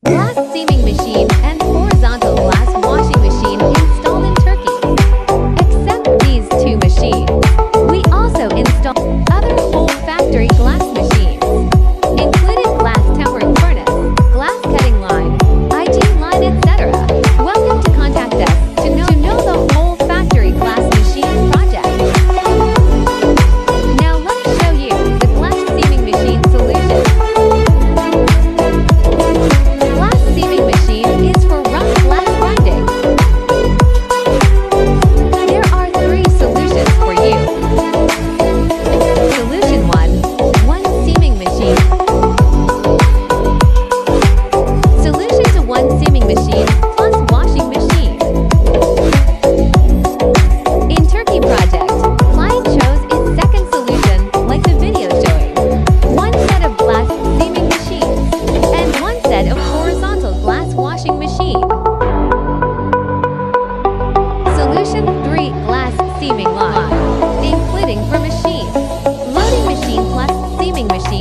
glass seaming machine and horizontal glass washing machine installed in Turkey. Except these two machines, we also install other whole factory glass machines, including glass tempering furnace, glass cutting line, IG line, etc. Welcome to contact us to know the whole factory glass machine project. Now let me show you the glass seaming machine solution. Glass seaming machine is for rough glass grinding. There are three solutions for you. Solution 1. One seaming machine. Solution to one seaming machine plus washing machine. In Turkey project, client chose its second solution like the video showing. One set of glass seaming machines and one set of horizontal glass washing machine. Solution 3. Glass seaming line, including for machine, loading machine plus seaming machine.